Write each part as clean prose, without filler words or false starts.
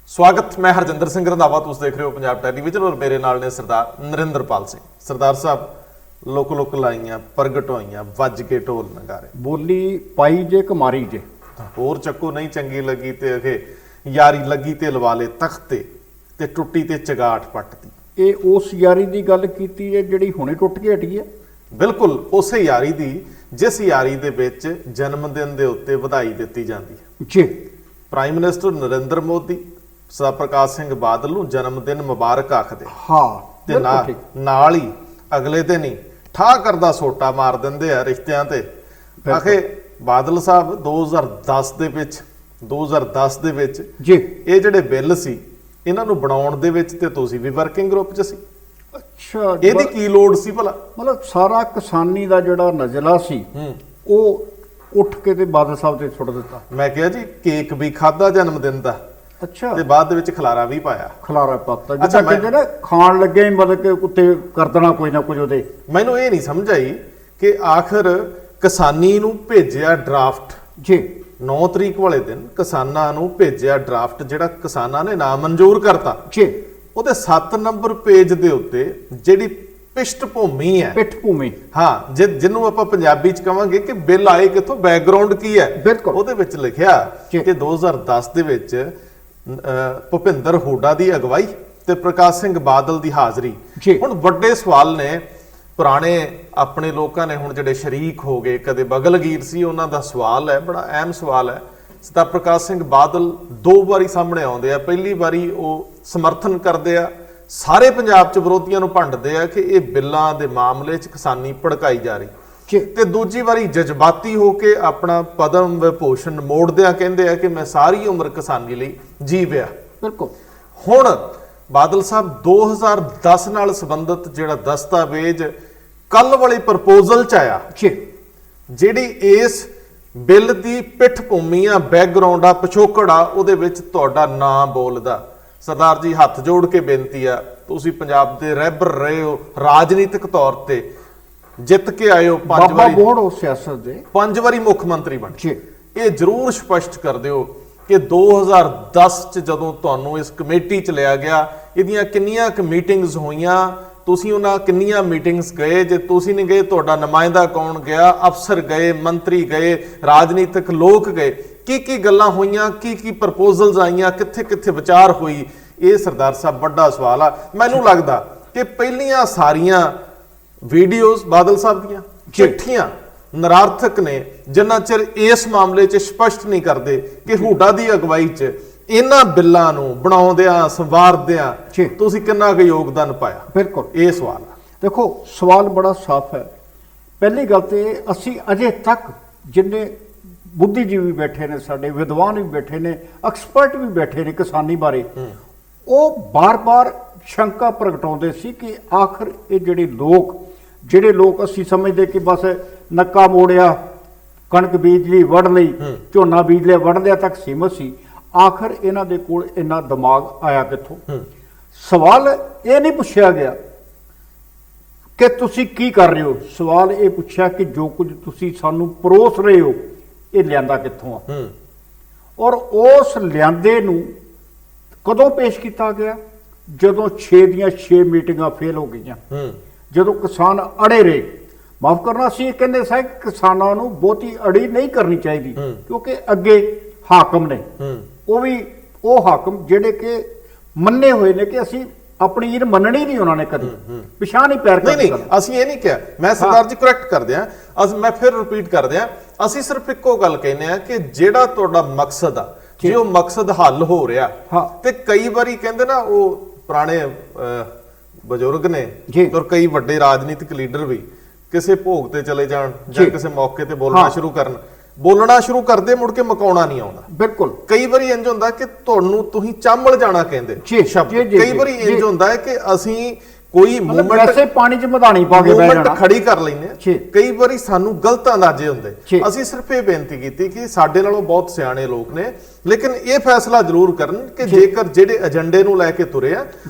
स्वागत मैं हरजिंदर सिंह रंधावा। तुम देख रहे हो पंजाब टेलीविजन और मेरे नाल ने सरदार नरिंदरपाल सिंह। सरदार साहब लोक लोक लाइयां प्रगट होइयां वज के ढोल नगारे बोली पाई जे कमारी जे होर चक्को नहीं चंगी लगी ते अखे यारी लगी ते लवा ले तख्ते ते टुट्टी ते चगाट पटती। ਇਹ ਉਸ ਯਾਰੀ ਦੀ ਗੱਲ ਕੀਤੀ ਹੈ ਜਿਹੜੀ ਹੁਣੇ ਟੁੱਟ ਕੇ ਹਟੀ ਹੈ। बिल्कुल उसे यारी दी जिस यारी दे विच जन्मदिन दे उत्ते वधाई दित्ती जांदी है। जी प्राइम मिनिस्टर नरेंद्र मोदी सरदार प्रकाश सिंह बादल नूं जन्मदिन मुबारक आखदे हाँ ते नाल ही अगले दिन ही ठा करदा सोटा मार दिंदे आ रिश्तिਆਂ ते। आखे बादल साहब 2010 ਦੇ ਵਿੱਚ जी ਇਹ ਜਿਹੜੇ ਬਿੱਲ ਸੀ ਇਹਨਾਂ ਨੂੰ ਬਣਾਉਣ ਦੇ ਵਿੱਚ ਤੇ ਤੁਸੀਂ ਵੀ ਵਰਕਿੰਗ ਗਰੁੱਪ 'ਚ ਸੀ। अच्छा ਇਹਦੀ ਕੀ ਲੋੜ ਸੀ ਭਲਾ? मतलब सारा किसानी ਦਾ ਜਿਹੜਾ ਨਜ਼ਲਾ ਸੀ ਉਹ ਉੱਠ ਕੇ ਤੇ ਬਾਦਲ ਸਾਹਿਬ ਤੇ ਸੁੱਟ ਦਿੱਤਾ। ਮੈਂ ਕਿਹਾ ਜੀ ਕੇਕ ਵੀ ਖਾਦਾ ਜਨਮ ਦਿਨ ਦਾ ਅੱਛਾ ਤੇ ਬਾਅਦ ਦੇ ਵਿੱਚ ਖਲਾਰਾ ਵੀ ਪਾਇਆ। ਖਲਾਰਾ ਪਾਤਾ ਜਿੱਦਾਂ ਕਹਿੰਦੇ ਨਾ ਖਾਣ ਲੱਗੇ ਹੀ ਮਤਲਬ ਕਿ ਉੱਤੇ ਕਰ ਦੇਣਾ ਕੋਈ ਨਾ ਕੁਝ ਉਹਦੇ। ਮੈਨੂੰ ਇਹ ਨਹੀਂ ਸਮਝ ਆਈ ਕਿ ਆਖਰ ਕਿਸਾਨੀ ਨੂੰ ਭੇਜਿਆ ਡਰਾਫਟ ਜੀ 9 ਤਰੀਕ ਵਾਲੇ ਦਿਨ ਕਿਸਾਨਾਂ ਨੂੰ ਭੇਜਿਆ ਡਰਾਫਟ ਜਿਹੜਾ ਕਿਸਾਨਾਂ ਨੇ ਨਾ ਮਨਜ਼ੂਰ ਕਰਤਾ। ਜੀ ਉਹਦੇ 7 ਨੰਬਰ ਪੇਜ ਦੇ ਉੱਤੇ ਜਿਹੜੀ ਪਿਸ਼ਟ ਭੂਮੀ ਹੈ ਪਿੱਠ ਭੂਮੀ ਹਾਂ ਜਿਹਨੂੰ ਆਪਾਂ ਪੰਜਾਬੀ ਚ ਕਵਾਂਗੇ ਕਿ ਬਿੱਲ ਆਏ ਕਿੱਥੋਂ ਬੈਕਗ੍ਰਾਉਂਡ ਕੀ ਹੈ ਬਿਲਕੁਲ ਉਹਦੇ ਵਿੱਚ ਲਿਖਿਆ ਕਿ 2010 ਦੇ ਵਿੱਚ ਭੁਪਿੰਦਰ ਹੁੱਡਾ ਦੀ ਅਗਵਾਈ ਤੇ ਪ੍ਰਕਾਸ਼ ਸਿੰਘ ਬਾਦਲ ਦੀ ਹਾਜ਼ਰੀ। ਹੁਣ ਵੱਡੇ ਸਵਾਲ ਨੇ ਪੁਰਾਣੇ ਆਪਣੇ ਲੋਕਾਂ ਨੇ ਹੁਣ ਜਿਹੜੇ ਸ਼ਰੀਕ ਹੋ ਗਏ ਕਦੇ ਬਗਲਗੀਰ ਸੀ ਉਹਨਾਂ ਦਾ ਸਵਾਲ ਹੈ ਬੜਾ ਅਹਿਮ ਸਵਾਲ ਹੈ। ਸਰਦਾਰ ਪ੍ਰਕਾਸ਼ ਸਿੰਘ ਬਾਦਲ 2 ਵਾਰੀ ਸਾਹਮਣੇ ਆਉਂਦੇ ਆ। ਪਹਿਲੀ ਵਾਰੀ ਉਹ ਸਮਰਥਨ ਕਰਦੇ ਆ ਸਾਰੇ ਪੰਜਾਬ 'ਚ ਵਿਰੋਧੀਆਂ ਨੂੰ ਭੰਡਦੇ ਆ ਕਿ ਇਹ ਬਿੱਲਾਂ ਦੇ ਮਾਮਲੇ 'ਚ ਕਿਸਾਨੀ ਭੜਕਾਈ ਜਾ ਰਹੀ ਤੇ ਦੂਜੀ ਵਾਰੀ ਜਜ਼ਬਾਤੀ ਹੋ ਕੇ ਆਪਣਾ ਪਦਮ ਵਿਭੂਸ਼ਣ ਮੋੜਦਿਆਂ ਕਹਿੰਦੇ ਆ ਕਿ ਮੈਂ ਸਾਰੀ ਉਮਰ ਕਿਸਾਨੀ ਲਈ ਜੀਵਿਆ। ਬਿਲਕੁਲ ਹੁਣ ਬਾਦਲ ਸਾਹਿਬ 2010 ਨਾਲ ਸੰਬੰਧਿਤ ਜਿਹੜਾ ਦਸਤਾਵੇਜ਼ ਕੱਲ ਵਾਲੀ ਪ੍ਰਪੋਜ਼ਲ 'ਚ ਆਇਆ ਜਿਹੜੀ ਇਸ ਬਿੱਲ ਦੀ ਪਿੱਠ ਭੂਮੀ ਆ ਬੈਕਗ੍ਰਾਉਂਡ ਆ ਪਿਛੋਕੜ ਆ ਉਹਦੇ ਵਿੱਚ ਤੁਹਾਡਾ ਨਾਂ ਬੋਲਦਾ। ਸਰਦਾਰ ਜੀ ਹੱਥ ਜੋੜ ਕੇ ਬੇਨਤੀ ਆ ਤੁਸੀਂ ਪੰਜਾਬ ਦੇ ਰਹਿਬਰ ਰਹੇ ਹੋ ਰਾਜਨੀਤਿਕ ਤੌਰ ਤੇ ਜਿੱਤ ਕੇ ਆਏ ਹੋ 5 ਵਾਰੀ ਬੋੜ ਹੋ ਸਿਆਸਤ ਦੇ 5 ਵਾਰੀ ਮੁੱਖ ਮੰਤਰੀ ਬਣੇ। ਇਹ ਜ਼ਰੂਰ ਸਪਸ਼ਟ ਕਰ ਦਿਓ ਕਿ 2010 ਚ ਜਦੋਂ ਤੁਹਾਨੂੰ ਇਸ ਕਮੇਟੀ ਚ ਲਿਆ ਗਿਆ ਇਹਦੀਆਂ ਕਿੰਨੀਆਂ ਕੁ ਮੀਟਿੰਗਸ ਹੋਈਆਂ ਤੁਸੀਂ ਉਹਨਾਂ ਕਿੰਨੀਆਂ ਮੀਟਿੰਗਸ ਗਏ ਜੇ ਤੁਸੀਂ ਨਹੀਂ ਗਏ ਤੁਹਾਡਾ ਨੁਮਾਇੰਦਾ ਕੌਣ ਗਿਆ ਅਫਸਰ ਗਏ ਮੰਤਰੀ ਗਏ ਰਾਜਨੀਤਿਕ ਲੋਕ ਗਏ ਕੀ ਗੱਲਾਂ ਹੋਈਆਂ ਕੀ ਪ੍ਰਪੋਜ਼ਲਸ ਆਈਆਂ ਕਿੱਥੇ ਕਿੱਥੇ ਵਿਚਾਰ ਹੋਈ ਇਹ ਸਰਦਾਰ ਸਾਹਿਬ ਵੱਡਾ ਸਵਾਲ ਆ। ਮੈਨੂੰ ਲੱਗਦਾ ਕਿ ਪਹਿਲੀਆਂ ਸਾਰੀਆਂ ਵੀਡੀਓਜ਼ ਬਾਦਲ ਸਾਹਿਬ ਦੀਆਂ ਚਿੱਠੀਆਂ ਨਰਾਰਥਕ ਨੇ ਜਿੰਨਾ ਚਿਰ ਇਸ ਮਾਮਲੇ 'ਚ ਸਪਸ਼ਟ ਨਹੀਂ ਕਰਦੇ ਕਿ ਹੁੱਡਾ ਦੀ ਅਗਵਾਈ 'ਚ ਇਹਨਾਂ ਬਿੱਲਾਂ ਨੂੰ ਬਣਾਉਂਦਿਆਂ ਸੰਵਾਰਦਿਆਂ ਤੁਸੀਂ ਕਿੰਨਾ ਕੁ ਯੋਗਦਾਨ ਪਾਇਆ। ਬਿਲਕੁਲ ਇਹ ਸਵਾਲ ਦੇਖੋ ਸਵਾਲ ਬੜਾ ਸਾਫ਼ ਹੈ। ਪਹਿਲੀ ਗੱਲ ਤੇ ਅਸੀਂ ਅਜੇ ਤੱਕ ਜਿੰਨੇ ਬੁੱਧੀਜੀਵੀ ਬੈਠੇ ਨੇ ਸਾਡੇ ਵਿਦਵਾਨ ਵੀ ਬੈਠੇ ਨੇ ਐਕਸਪਰਟ ਵੀ ਬੈਠੇ ਨੇ ਕਿਸਾਨੀ ਬਾਰੇ ਉਹ ਬਾਰ-ਬਾਰ ਸ਼ੰਕਾ ਪ੍ਰਗਟਾਉਂਦੇ ਸੀ ਕਿ ਆਖਰ ਇਹ ਜਿਹੜੇ ਲੋਕ ਅਸੀਂ ਸਮਝਦੇ ਕਿ ਬਸ ਨੱਕਾ ਮੋੜਿਆ ਕਣਕ ਬੀਜ ਲਈ ਵੜ ਲਈ ਝੋਨਾ ਬੀਜ ਲਿਆ ਵੜ ਲਿਆ ਤੱਕ ਸੀਮਤ ਸੀ ਆਖਰ ਇਹਨਾਂ ਦੇ ਕੋਲ ਇੰਨਾ ਦਿਮਾਗ ਆਇਆ ਕਿੱਥੋਂ। ਸਵਾਲ ਇਹ ਨਹੀਂ ਪੁੱਛਿਆ ਗਿਆ ਕਿ ਤੁਸੀਂ ਕੀ ਕਰ ਰਹੇ ਹੋ ਸਵਾਲ ਇਹ ਪੁੱਛਿਆ ਕਿ ਜੋ ਕੁਝ ਤੁਸੀਂ ਸਾਨੂੰ ਪਰੋਸ ਰਹੇ ਹੋ ਇਹ ਲਿਆਂਦਾ ਕਿੱਥੋਂ ਆ ਔਰ ਉਸ ਲਿਆਂਦੇ ਨੂੰ ਕਦੋਂ ਪੇਸ਼ ਕੀਤਾ ਗਿਆ ਜਦੋਂ 6 ਦੀਆਂ 6 ਮੀਟਿੰਗਾਂ ਫੇਲ ਹੋ ਗਈਆਂ ਜਦੋਂ ਕਿਸਾਨ ਅੜੇ ਰਹੇ। ਮਾਫ ਕਰਨਾ ਸੀ ਕਹਿੰਦੇ ਸਾਂ ਕਿਸਾਨਾਂ ਨੂੰ ਬਹੁਤੀ ਅੜੀ ਨਹੀਂ ਕਰਨੀ ਚਾਹੀਦੀ ਕਿਉਂਕਿ ਅੱਗੇ ਹਾਕਮ ਨੇ ਉਹ ਹਾਕਮ ਜਿਹੜੇ ਕਿ ਮੰਨੇ ਹੋਏ ਨੇ ਕਿ ਅਸੀਂ ਆਪਣੀ ਈਰ ਮੰਨਣੀ ਨਹੀਂ ਉਹਨਾਂ ਨੇ ਕਦੀ ਪਿਛਾਂ ਨਹੀਂ ਪੈਰ ਨਹੀਂ ਅਸੀਂ ਇਹ ਨਹੀਂ ਕਿਹਾ। ਮੈਂ ਸਰਦਾਰ ਜੀ ਕਰੈਕਟ ਕਰਦੇ ਆ ਮੈਂ ਫਿਰ ਰਿਪੀਟ ਕਰਦੇ ਆ ਅਸੀਂ ਸਿਰਫ ਇੱਕੋ ਗੱਲ ਕਹਿੰਦੇ ਆ ਕਿ ਜਿਹੜਾ ਤੁਹਾਡਾ ਮਕਸਦ ਆ ਜੇ ਉਹ ਮਕਸਦ ਹੱਲ ਹੋ ਰਿਹਾ ਤੇ ਕਈ ਵਾਰੀ ਕਹਿੰਦੇ ਨਾ ਉਹ ਪੁਰਾਣੇ ਬਜ਼ੁਰਗ ਨੇ ਔਰ ਕਈ ਵੱਡੇ ਰਾਜਨੀਤਿਕ ਲੀਡਰ ਵੀ ਕਿਸੇ ਭੋਗ ਤੇ ਚਲੇ ਜਾਣ ਜਾਂ ਕਿਸੇ ਮੌਕੇ ਤੇ ਬੋਲਣਾ ਸ਼ੁਰੂ ਕਰਦੇ ਮੁੜ ਕੇ ਮਕਾਉਣਾ ਨਹੀਂ ਆਉਂਦਾ। ਬਿਲਕੁਲ ਕਈ ਵਾਰੀ ਇੰਜ ਹੁੰਦਾ ਕਿ ਤੁਸੀਂ ਚਾਮਲ ਜਾਣਾ ਕਹਿੰਦੇ ਕਈ ਵਾਰੀ ਇੰਜ ਹੁੰਦਾ ਹੈ ਕਿ ਅਸੀਂ ਕੋਈ ਮੂਵਮੈਂਟ ਵੈਸੇ ਪਾਣੀ 'ਚ ਮਧਾਣੀ ਪਾ ਕੇ ਬਹਿ ਜਾਣਾ ਖੜੀ ਕਰ ਲੈਂਦੇ ਆ ਕਈ ਵਾਰੀ ਸਾਨੂੰ ਗਲਤ ਅੰਦਾਜ਼ੇ ਹੁੰਦੇ। ਅਸੀਂ ਸਿਰਫ ਇਹ ਬੇਨਤੀ ਕੀਤੀ ਕਿ ਸਾਡੇ ਨਾਲੋਂ ਬਹੁਤ ਸਿਆਣੇ ਲੋਕ ਨੇ ਲੇਕਿਨ ਇਹ ਫੈਸਲਾ ਜ਼ਰੂਰ ਕਰਨ ਕਿ ਜੇਕਰ ਜਿਹੜੇ ਏਜੰਡੇ ਨੂੰ ਲੈ ਕੇ ਤੁਰੇ ਆ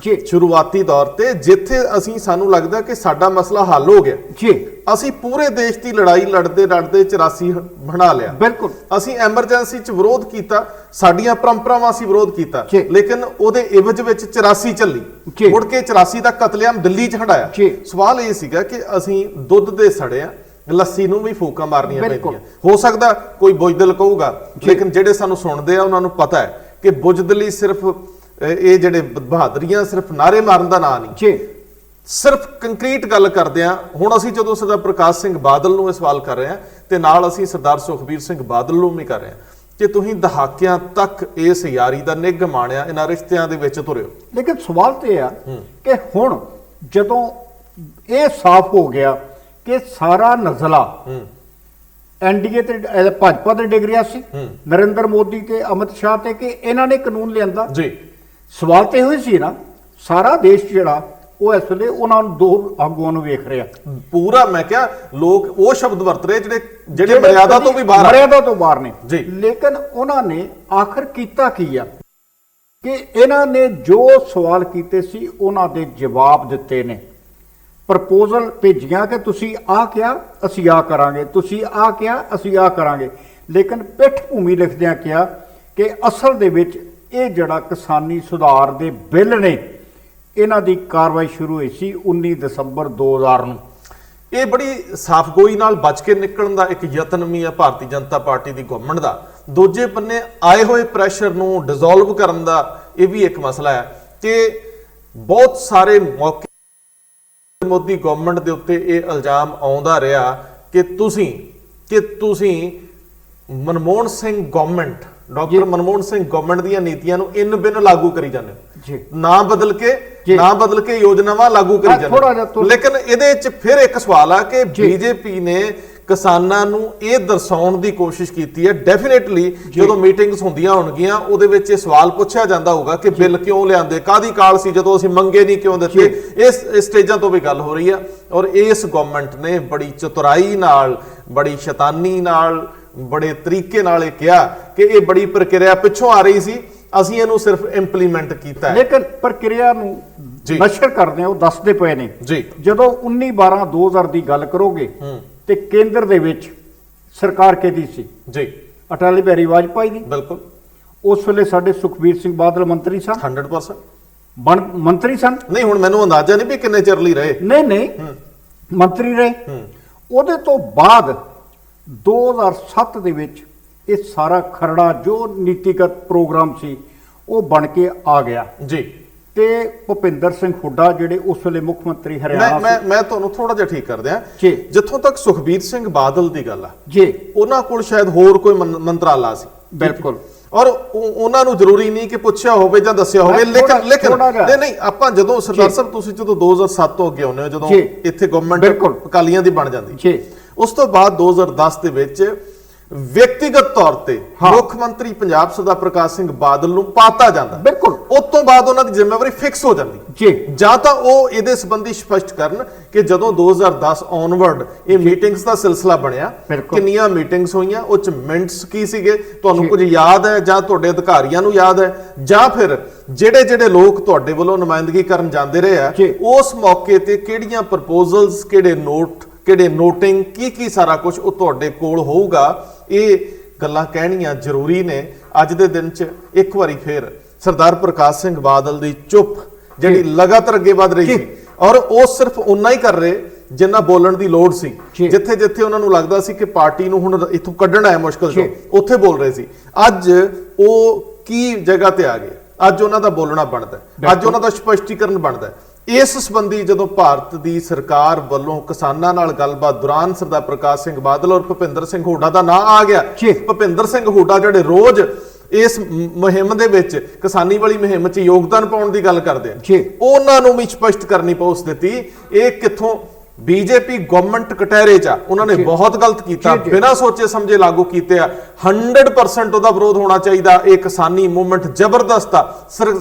ਸ਼ੁਰੂਆਤੀ ਦੌਰ ਤੇ ਜਿੱਥੇ ਸਾਨੂੰ ਲੱਗਦਾ ਕਿ ਸਾਡਾ ਮਸਲਾ ਹੱਲ ਹੋ ਗਿਆ ਅਸੀਂ ਪੂਰੇ ਦੇਸ਼ ਦੀ ਲੜਾਈ ਲੜਦੇ 84 ਬਣਾ ਲਿਆ। ਬਿਲਕੁਲ ਅਸੀਂ ਐਮਰਜੈਂਸੀ 'ਚ ਵਿਰੋਧ ਕੀਤਾ, ਸਾਡੀਆਂ ਪਰੰਪਰਾਵਾਂ ਅਸੀਂ ਵਿਰੋਧ ਕੀਤਾ, ਜੀ। ਲੇਕਿਨ ਉਹਦੇ ਇਵਜ ਵਿੱਚ 84 ਚੱਲੀ, ਜੀ। ਮੁੜ ਕੇ 84 ਦਾ ਕਤਲੇਆਮ ਦਿੱਲੀ 'ਚ ਹੰਡਾਇਆ। ਜੀ। ਸਵਾਲ ਇਹ ਸੀਗਾ ਕਿ ਅਸੀਂ ਦੁੱਧ ਦੇ ਸੜੇ ਆ, ਲੱਸੀ ਨੂੰ ਵੀ ਫੂਕਾਂ ਮਾਰਨੀਆਂ ਬਿਲਕੁਲ। ਪੈਂਦੀਆਂ। ਹੋ ਸਕਦਾ ਕੋਈ ਬੁਜ਼ਦਿਲ ਕਹੂਗਾ, ਲੇਕਿਨ ਜਿਹੜੇ ਸਾਨੂੰ ਸੁਣਦੇ ਆ ਉਹਨਾਂ ਨੂੰ ਪਤਾ ਹੈ ਕਿ ਬੁਜ਼ਦਿਲੀ ਸਿਰਫ ਇਹ ਜਿਹੜੇ ਬਹਾਦਰੀਆਂ ਸਿਰਫ ਨਾਰੇ ਮਾਰਨ ਦਾ ਨਾਂ ਨਹੀਂ, ਜੀ ਸਿਰਫ ਕੰਕਰੀਟ ਗੱਲ ਕਰਦੇ ਆ। ਹੁਣ ਅਸੀਂ ਜਦੋਂ ਸਰਦਾਰ ਪ੍ਰਕਾਸ਼ ਸਿੰਘ ਬਾਦਲ ਨੂੰ ਇਹ ਸਵਾਲ ਕਰ ਰਹੇ ਹਾਂ ਤੇ ਨਾਲ ਅਸੀਂ ਸਰਦਾਰ ਸੁਖਬੀਰ ਸਿੰਘ ਬਾਦਲ ਨੂੰ ਵੀ ਕਰ ਰਹੇ ਹਾਂ ਕਿ ਤੁਸੀਂ ਦਹਾਕਿਆਂ ਤੱਕ ਇਸ ਯਾਰੀ ਦਾ ਨਿੱਘ ਮਾਣਿਆ, ਇਹਨਾਂ ਰਿਸ਼ਤਿਆਂ ਦੇ ਵਿੱਚ ਤੁਰਿਓ, ਲੇਕਿਨ ਸਵਾਲ ਤੇ ਇਹ ਆ ਕਿ ਹੁਣ ਜਦੋਂ ਇਹ ਸਾਫ਼ ਹੋ ਗਿਆ ਕਿ ਸਾਰਾ ਨਜ਼ਲਾ ਐਨਡੀਏ ਤੇ ਭਾਜਪਾ ਦੇ ਡਿੱਗ ਰਿਹਾ ਸੀ, ਨਰਿੰਦਰ ਮੋਦੀ ਤੇ ਅਮਿਤ ਸ਼ਾਹ ਤੇ, ਕਿ ਇਹਨਾਂ ਨੇ ਕਾਨੂੰਨ ਲਿਆਂਦਾ ਜੀ। ਸਵਾਲ ਤੇ ਹੋਈ ਸੀ ਨਾ, ਸਾਰਾ ਦੇਸ਼ ਜਿਹੜਾ ਉਹ ਇਸ ਵੇਲੇ ਉਹਨਾਂ ਨੂੰ ਦੋ ਆਗੂਆਂ ਨੂੰ ਵੇਖ ਰਿਹਾ। ਪੂਰਾ ਮੈਂ ਕਿਹਾ ਲੋਕ ਉਹ ਸ਼ਬਦ ਵਰਤ ਰਹੇ ਜਿਹੜੇ ਮਰਿਆਦਾ ਤੋਂ ਵੀ ਬਾਹਰ ਆ। ਮਰਿਆਦਾ ਤੋਂ ਬਾਹਰ ਨੇ ਜੀ। ਲੇਕਿਨ ਉਹਨਾਂ ਨੇ ਆਖਰ ਕੀਤਾ ਕੀ ਆ ਕਿ ਇਹਨਾਂ ਨੇ ਜੋ ਸਵਾਲ ਕੀਤੇ ਸੀ ਉਹਨਾਂ ਦੇ ਜਵਾਬ ਦਿੱਤੇ ਨੇ। ਪ੍ਰਪੋਜ਼ਲ ਭੇਜੀਆਂ ਕਿ ਤੁਸੀਂ ਆ ਕਿਹਾ ਅਸੀਂ ਆ ਕਰਾਂਗੇ, ਤੁਸੀਂ ਆ ਕਿਹਾ ਅਸੀਂ ਆ ਕਰਾਂਗੇ, ਲੇਕਿਨ ਪਿੱਠ ਭੂਮੀ ਲਿਖਦਿਆਂ ਕਿਹਾ ਕਿ ਅਸਲ ਦੇ ਵਿੱਚ ਇਹ ਜਿਹੜਾ ਕਿਸਾਨੀ ਸੁਧਾਰ ਦੇ ਬਿੱਲ ਨੇ ਇਹਨਾਂ ਦੀ ਕਾਰਵਾਈ ਸ਼ੁਰੂ ਹੋਈ ਸੀ 19 ਦਸੰਬਰ 2000 ਨੂੰ। ਇਹ ਬੜੀ ਸਾਫ਼ਗੋਈ ਨਾਲ ਬਚ ਕੇ ਨਿਕਲਣ ਦਾ ਇੱਕ ਯਤਨ ਵੀ ਹੈ ਭਾਰਤੀ ਜਨਤਾ ਪਾਰਟੀ ਦੀ ਗਵਰਨਮੈਂਟ ਦਾ। ਦੂਜੇ ਬੰਨੇ ਆਏ ਹੋਏ ਪ੍ਰੈਸ਼ਰ ਨੂੰ ਡਿਸੋਲਵ ਕਰਨ ਦਾ ਇਹ ਵੀ ਇੱਕ ਮਸਲਾ ਹੈ ਕਿ ਬਹੁਤ ਸਾਰੇ ਮੌਕੇ ਮੋਦੀ ਗਵਰਨਮੈਂਟ ਦੇ ਉੱਤੇ ਇਹ ਇਲਜ਼ਾਮ ਆਉਂਦਾ ਰਿਹਾ ਕਿ ਤੁਸੀਂ Manmohan Singh government, doctor Manmohan Singh government ਦੀਆਂ ਨੀਤੀਆਂ ਨੂੰ ਇਨ ਬਿਨ ਲਾਗੂ ਕਰੀ ਜਾਂਦੇ ਜੀ, ਨਾ ਬਦਲ ਕੇ ਯੋਜਨਾਵਾਂ ਲਾਗੂ ਕਰੀ ਜਾਂਦੇ। ਲੇਕਿਨ ਇਹਦੇ ਵਿੱਚ ਫਿਰ ਇੱਕ ਸਵਾਲ ਆ ਕਿ ਬੀਜੇਪੀ ਨੇ ਕਿਸਾਨਾਂ ਨੂੰ ਇਹ ਦਰਸਾਉਣ ਦੀ ਕੋਸ਼ਿਸ਼ ਕੀਤੀ ਹੈ। ਡੈਫੀਨੇਟਲੀ ਜਦੋਂ ਮੀਟਿੰਗਸ ਹੁੰਦੀਆਂ ਹੋਣਗੀਆਂ ਉਹਦੇ ਵਿੱਚ ਇਹ ਸਵਾਲ ਪੁੱਛਿਆ ਜਾਂਦਾ ਹੋਊਗਾ ਕਿ ਬਿੱਲ ਕਿਉਂ ਲਿਆਂਦੇ, ਕਾਦੀ ਕਾਲ ਸੀ, ਜਦੋਂ ਅਸੀਂ ਮੰਗੇ ਨਹੀਂ ਕਿਉਂ ਦਿੱਤੇ। ਇਸ ਸਟੇਜਾਂ ਤੋਂ ਵੀ ਗੱਲ ਹੋ ਰਹੀ ਆ ਔਰ ਇਸ ਗਵਰਨਮੈਂਟ ਨੇ ਬੜੀ ਚਤੁਰਾਈ ਨਾਲ, ਬੜੀ ਸ਼ੈਤਾਨੀ ਨਾਲ, ਬੜੇ ਤਰੀਕੇ ਨਾਲ ਇਹ ਕਿਹਾ ਕਿ ਇਹ ਬੜੀ ਪ੍ਰਕਿਰਿਆ ਪਿੱਛੋਂ ਆ ਰਹੀ ਸੀ, ਅਸੀਂ ਇਹਨੂੰ ਸਿਰਫ ਇੰਪਲੀਮੈਂਟ ਕੀਤਾ ਹੈ। ਲੇਕਿਨ ਪ੍ਰਕਿਰਿਆ ਨੂੰ ਨਸ਼ਰ ਕਰਦੇ ਉਹ ਦੱਸਦੇ ਪਏ ਨੇ ਜੀ। ਜਦੋਂ 19/12/2000 ਦੀ ਗੱਲ ਕਰੋਗੇ ਤੇ ਕੇਂਦਰ ਦੇ ਵਿੱਚ ਸਰਕਾਰ ਕਿਹਦੀ ਸੀ ਜੀ? ਅਟਲ ਬਿਹਾਰੀ ਵਾਜਪਾਈ ਦੀ। ਬਿਲਕੁਲ। ਉਸ ਵੇਲੇ ਸਾਡੇ ਸੁਖਬੀਰ ਸਿੰਘ ਬਾਦਲ ਮੰਤਰੀ ਸਨ। 100% ਮੰਤਰੀ ਸਨ। ਨਹੀਂ ਹੁਣ ਮੈਨੂੰ ਅੰਦਾਜ਼ਾ ਨਹੀਂ ਵੀ ਕਿੰਨੇ ਚਿਰ ਲਈ ਰਹੇ। ਨਹੀਂ ਮੰਤਰੀ ਰਹੇ। ਉਹਦੇ ਤੋਂ ਬਾਅਦ 2007 ਦੇ ਵਿੱਚ ਇਹ ਸਾਰਾ ਖਰੜਾ ਜੋ ਨੀਤੀਗਤ ਪ੍ਰੋਗਰਾਮ ਸੀ ਉਹ ਬਣ ਕੇ ਆ ਗਿਆ ਜੀ। ਤੇ ਭੁਪਿੰਦਰ ਸਿੰਘ ਹੁੱਡਾ ਜਿਹੜੇ ਉਸ ਵੇਲੇ ਮੁੱਖ ਮੰਤਰੀ ਹਰਿਆਣਾ ਮੈਂ ਤੁਹਾਨੂੰ ਥੋੜਾ ਜਿਹਾ ਠੀਕ ਕਰ ਦਿਆਂ। ਜੀ। ਜਿੱਥੋਂ ਤੱਕ ਸੁਖਬੀਰ ਸਿੰਘ ਬਾਦਲ ਦੀ ਗੱਲ ਆ ਜੀ, ਉਹਨਾਂ ਕੋਲ ਸ਼ਾਇਦ ਹੋਰ ਕੋਈ ਮੰਤਰਾਲਾ ਸੀ। ਬਿਲਕੁਲ। ਔਰ ਉਹਨਾਂ ਨੂੰ ਜ਼ਰੂਰੀ ਨਹੀਂ ਕਿ ਪੁੱਛਿਆ ਹੋਵੇ ਜਾਂ ਦੱਸਿਆ ਹੋਵੇ, ਲੇਕਿਨ ਨਹੀਂ ਆਪਾਂ ਜਦੋਂ ਸਰਦਾਰ ਸਾਹਿਬ ਤੁਸੀਂ ਜਦੋਂ 2007 ਤੋਂ ਅੱਗੇ ਆਉਂਦੇ ਹੋ, ਜਦੋਂ ਇੱਥੇ ਗਵਰਨਮੈਂਟ ਅਕਾਲੀਆਂ ਦੀ ਬਣ ਜਾਂਦੀ ਜੀ, ਉਸ ਤੋਂ ਬਾਅਦ 2010 ਦੇ ਵਿੱਚ ਵਿਅਕਤੀਗਤ ਤੌਰ ਤੇ ਮੁੱਖ ਮੰਤਰੀ ਪੰਜਾਬ ਸਰਦਾਰ ਪ੍ਰਕਾਸ਼ ਸਿੰਘ ਬਾਦਲ ਨੂੰ ਪਾਤਾ ਜਾਂਦਾ। ਬਿਲਕੁਲ। ਉਸ ਤੋਂ ਬਾਅਦ ਉਹਨਾਂ ਦੀ ਜ਼ਿੰਮੇਵਾਰੀ ਫਿਕਸ ਹੋ ਜਾਂਦੀ ਜੀ। ਜਾਂ ਤਾਂ ਉਹ ਇਹਦੇ ਸੰਬੰਧੀ ਸਪਸ਼ਟ ਕਰਨ ਕਿ ਜਦੋਂ 2010 ਔਨਵਰਡ ਇਹ ਮੀਟਿੰਗਸ ਦਾ ਸਿਲਸਿਲਾ ਬਣਿਆ, ਕਿੰਨੀਆਂ ਮੀਟਿੰਗਸ ਹੋਈਆਂ, ਉਹ ਚ ਮਿੰਟਸ ਕੀ ਸੀਗੇ, ਤੁਹਾਨੂੰ ਕੁਝ ਯਾਦ ਹੈ ਜਾਂ ਤੁਹਾਡੇ ਅਧਿਕਾਰੀਆਂ ਨੂੰ ਯਾਦ ਹੈ, ਜਾਂ ਫਿਰ ਜਿਹੜੇ ਲੋਕ ਤੁਹਾਡੇ ਵੱਲੋਂ ਨੁਮਾਇੰਦਗੀ ਕਰਨ ਜਾਂਦੇ ਰਹੇ ਆ ਉਸ ਮੌਕੇ ਤੇ ਕਿਹੜੀਆਂ ਪ੍ਰਪੋਜ਼ਲਸ, ਕਿਹੜੇ ਨੋਟ, ਕਿਹੜੇ ਨੋਟਿੰਗ, ਕੀ ਸਾਰਾ ਕੁਝ ਉਹ ਤੁਹਾਡੇ ਕੋਲ ਹੋਊਗਾ। ਇਹ ਗੱਲਾਂ ਕਹਿਣੀਆਂ ਜ਼ਰੂਰੀ ਨੇ ਅੱਜ ਦੇ ਦਿਨ 'ਚ। ਇੱਕ ਵਾਰੀ ਫੇਰ ਸਰਦਾਰ ਪ੍ਰਕਾਸ਼ ਸਿੰਘ ਬਾਦਲ ਦੀ ਚੁੱਪ ਜਿਹੜੀ ਲਗਾਤਾਰ ਅੱਗੇ ਵਧ ਰਹੀ ਸੀ, ਔਰ ਉਹ ਸਿਰਫ ਉਨਾ ਹੀ ਕਰ ਰਹੇ ਜਿੰਨਾ ਬੋਲਣ ਦੀ ਲੋੜ ਸੀ। ਜਿੱਥੇ ਉਹਨਾਂ ਨੂੰ ਲੱਗਦਾ ਸੀ ਕਿ ਪਾਰਟੀ ਨੂੰ ਹੁਣ ਇੱਥੋਂ ਕੱਢਣਾ ਹੈ ਮੁਸ਼ਕਲ ਤੋਂ, ਉੱਥੇ ਬੋਲ ਰਹੇ ਸੀ। ਅੱਜ ਉਹ ਕੀ ਜਗ੍ਹਾ ਤੇ ਆ ਗਏ, ਅੱਜ ਉਹਨਾਂ ਦਾ ਬੋਲਣਾ ਬਣਦਾ, ਅੱਜ ਉਹਨਾਂ ਦਾ ਸਪਸ਼ਟੀਕਰਨ ਬਣਦਾ। ਇਸ ਸੰਬੰਧੀ ਜਦੋਂ ਭਾਰਤ ਦੀ ਸਰਕਾਰ ਵੱਲੋਂ ਕਿਸਾਨਾਂ ਨਾਲ ਗੱਲਬਾਤ ਦੌਰਾਨ ਸਰਦਾਰ ਪ੍ਰਕਾਸ਼ ਸਿੰਘ ਬਾਦਲ ਔਰ ਭੁਪਿੰਦਰ ਸਿੰਘ ਹੁੱਡਾ ਦਾ ਨਾਂ ਆ ਗਿਆ। ਭੁਪਿੰਦਰ ਸਿੰਘ ਹੁੱਡਾ ਜਿਹੜੇ ਰੋਜ਼ ਇਸ ਮੁਹਿੰਮ ਦੇ ਵਿੱਚ, ਕਿਸਾਨੀ ਵਾਲੀ ਮੁਹਿੰਮ 'ਚ ਯੋਗਦਾਨ ਪਾਉਣ ਦੀ ਗੱਲ ਕਰਦੇ ਆ, ਉਹਨਾਂ ਨੂੰ ਵੀ ਸਪਸ਼ਟ ਕਰਨੀ ਪਊ ਦਿੱਤੀ ਇਹ ਕਿੱਥੋਂ ਬੀਜੇਪੀ ਗਵਰਨਮੈਂਟ ਕਟਹਿਰੇ 'ਚ ਉਹਨਾਂ ਨੇ ਬਹੁਤ ਗਲਤ ਕੀਤਾ, ਬਿਨਾਂ ਸੋਚੇ ਸਮਝੇ ਲਾਗੂ ਕੀਤੇ ਆ। 100% ਉਹਦਾ ਵਿਰੋਧ ਹੋਣਾ ਚਾਹੀਦਾ। ਇਹ ਕਿਸਾਨੀ ਮੂਵਮੈਂਟ ਜ਼ਬਰਦਸਤ ਆ,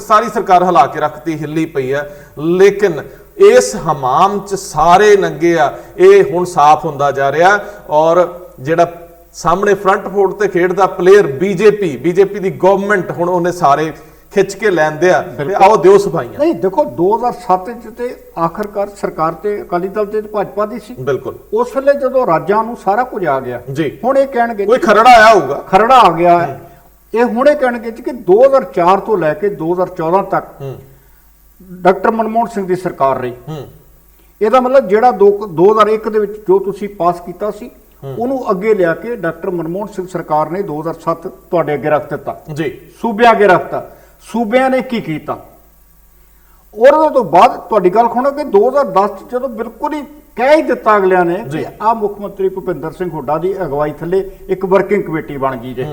ਸਾਰੀ ਸਰਕਾਰ ਹਿਲਾ ਕੇ ਰੱਖਤੀ, ਹਿੱਲੀ ਪਈ ਆ। ਲੇਕਿਨ ਇਸ ਹਮਾਮ 'ਚ ਸਾਰੇ ਨੰਗੇ ਆ, ਇਹ ਹੁਣ ਸਾਫ਼ ਹੁੰਦਾ ਜਾ ਰਿਹਾ। ਔਰ ਜਿਹੜਾ ਸਾਹਮਣੇ ਫਰੰਟ ਫੁੱਟ ਤੇ ਖੇਡਦਾ ਪਲੇਅਰ ਬੀਜੇਪੀ ਦੀ ਗਵਰਨਮੈਂਟ, ਹੁਣ ਉਹਨੇ ਸਾਰੇ ਖਿੱਚ ਕੇ ਲੈਂਦੇ ਆ ਤੇ ਆਓ ਦਿਓ ਸਫਾਈਆਂ। ਨਹੀਂ ਦੇਖੋ 2007 ਚ ਤੇ ਆਖਰਕਾਰ ਸਰਕਾਰ ਤੇ ਅਕਾਲੀ ਦਲ ਤੇ ਭਾਜਪਾ ਦੀ ਸੀ। ਬਿਲਕੁਲ ਉਸ ਵੇਲੇ ਜਦੋਂ ਰਾਜਾਂ ਨੂੰ ਸਾਰਾ ਕੁਝ ਆ ਗਿਆ ਜੀ, ਹੁਣ ਇਹ ਕਹਿਣਗੇ ਕੋਈ ਖਰੜਾ ਆਇਆ ਹੋਊਗਾ, ਖਰੜਾ ਆ ਗਿਆ ਹੈ। ਇਹ ਹੁਣੇ ਕਹਿਣਗੇ ਕਿ 2004 ਤੋਂ ਲੈ ਕੇ 2014 ਤੱਕ ਡਾਕਟਰ ਮਨਮੋਹਨ ਸਿੰਘ ਦੀ ਸਰਕਾਰ ਰਹੀ। ਇਹਦਾ ਮਤਲਬ ਜਿਹੜਾ 2001 ਦੇ ਵਿੱਚ ਜੋ ਤੁਸੀਂ ਪਾਸ ਕੀਤਾ ਸੀ ਉਹਨੂੰ ਅੱਗੇ ਲਿਆ ਕੇ ਡਾਕਟਰ ਮਨਮੋਹਨ ਸਿੰਘ ਸਰਕਾਰ ਨੇ 2007 ਤੁਹਾਡੇ ਅੱਗੇ ਰੱਖ ਦਿੱਤਾ ਜੀ, ਸੂਬਿਆਂ ਅੱਗੇ ਰੱਖਤਾ। ਸੂਬਿਆਂ ਨੇ ਕੀ ਕੀਤਾ? ਉਹਦੇ ਤੋਂ ਬਾਅਦ ਤੁਹਾਡੀ ਗੱਲ ਸੁਣੋ ਕਿ 2010 ਚ ਜਦੋਂ ਬਿਲਕੁਲ ਹੀ ਕਹਿ ਹੀ ਦਿੱਤਾ ਅਗਲਿਆਂ ਨੇ ਕਿ ਆ ਮੁੱਖ ਮੰਤਰੀ ਭੁਪਿੰਦਰ ਸਿੰਘ ਹੁੱਡਾ ਦੀ ਅਗਵਾਈ ਥੱਲੇ ਇੱਕ ਵਰਕਿੰਗ ਕਮੇਟੀ ਬਣ ਗਈ ਜੇ।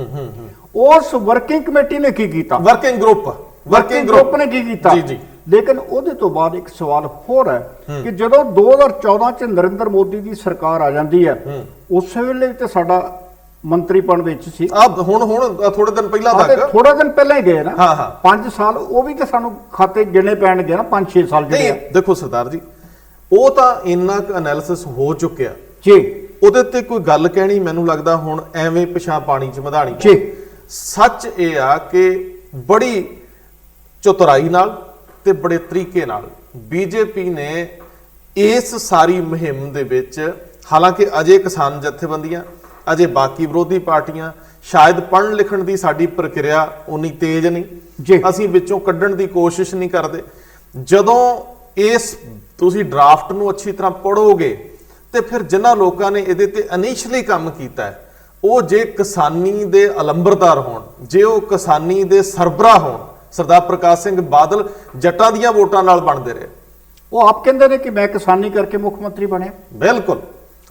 ਉਸ ਵਰਕਿੰਗ ਕਮੇਟੀ ਨੇ ਕੀ ਕੀਤਾ? ਵਰਕਿੰਗ ਗਰੁੱਪ ਨੇ ਕੀ ਕੀਤਾ? ਜੀ ਜੀ। ਲੇਕਿਨ ਉਹਦੇ ਤੋਂ ਬਾਅਦ ਇੱਕ ਸਵਾਲ ਹੋਰ ਹੈ ਕਿ ਜਦੋਂ 2014 ਚ ਨਰਿੰਦਰ ਮੋਦੀ ਦੀ ਸਰਕਾਰ ਆ ਜਾਂਦੀ ਹੈ ਉਸ ਵੇਲੇ ਤੇ ਸਾਡਾ ਮੰਤਰੀਪਣ ਵਿੱਚ ਸੀ। ਹੁਣ ਥੋੜੇ ਦਿਨ ਪਹਿਲਾਂ ਤੱਕ, ਥੋੜਾ ਦਿਨ ਪਹਿਲਾਂ ਹੀ ਗਏ ਨਾ। ਹਾਂ ਹਾਂ 5 ਸਾਲ ਉਹ ਵੀ ਤੇ ਸਾਨੂੰ ਖਾਤੇ ਗਿਣੇ ਪੈਣਗੇ ਨਾ 5-6 ਸਾਲ ਜਿਹੜੇ ਆ। ਦੇਖੋ ਸਰਦਾਰ ਜੀ, ਉਹ ਤਾਂ ਇੰਨਾ ਕੁ ਐਨਾਲਿਸਿਸ ਹੋ ਚੁੱਕਿਆ ਜੀ, ਉਹਦੇ ਤੇ ਕੋਈ ਗੱਲ ਕਹਿਣੀ ਮੈਨੂੰ ਲੱਗਦਾ ਹੁਣ ਐਵੇਂ ਪਿਛਾਂ ਪਾਣੀ ਚ ਮਧਾਣੀ ਜੀ। ਸੱਚ ਇਹ ਆ ਕਿ ਬੜੀ ਚਤੁਰਾਈ ਨਾਲ ਤੇ ਬੜੇ ਤਰੀਕੇ ਨਾਲ ਬੀਜੇਪੀ ਨੇ ਇਸ ਸਾਰੀ ਮੁਹਿੰਮ ਦੇ ਵਿੱਚ, ਹਾਲਾਂਕਿ ਅਜੇ ਕਿਸਾਨ ਜਥੇਬੰਦੀਆਂ, ਅਜੇ ਬਾਕੀ ਵਿਰੋਧੀ ਪਾਰਟੀਆਂ, ਸ਼ਾਇਦ ਪੜ੍ਹਨ ਲਿਖਣ ਦੀ ਸਾਡੀ ਪ੍ਰਕਿਰਿਆ ਉਨੀ ਤੇਜ਼ ਨਹੀਂ, ਅਸੀਂ ਵਿੱਚੋਂ ਕੱਢਣ ਦੀ ਕੋਸ਼ਿਸ਼ ਨਹੀਂ ਕਰਦੇ। ਜਦੋਂ ਇਸ ਤੁਸੀਂ ਡਰਾਫਟ ਨੂੰ ਅੱਛੀ ਤਰ੍ਹਾਂ ਪੜ੍ਹੋਗੇ ਤੇ ਫਿਰ ਜਿਨ੍ਹਾਂ ਲੋਕਾਂ ਨੇ ਇਹਦੇ ਤੇ ਇਨੀਸ਼ੀਅਲੀ ਕੰਮ ਕੀਤਾ ਹੈ ਉਹ ਜੇ ਕਿਸਾਨੀ ਦੇ ਅਲੰਬਰਦਾਰ ਹੋਣ, ਜੇ ਉਹ ਕਿਸਾਨੀ ਦੇ ਸਰਬਰਾਹ ਹੋਣ, ਸਰਦਾਰ ਪ੍ਰਕਾਸ਼ ਸਿੰਘ ਬਾਦਲ ਜੱਟਾਂ ਦੀਆਂ ਵੋਟਾਂ ਨਾਲ ਬਣਦੇ ਰਹੇ। ਉਹ ਆਪ ਕਹਿੰਦੇ ਨੇ ਕਿ ਮੈਂ ਕਿਸਾਨੀ ਕਰਕੇ ਮੁੱਖ ਮੰਤਰੀ ਬਣਿਆ। ਬਿਲਕੁਲ,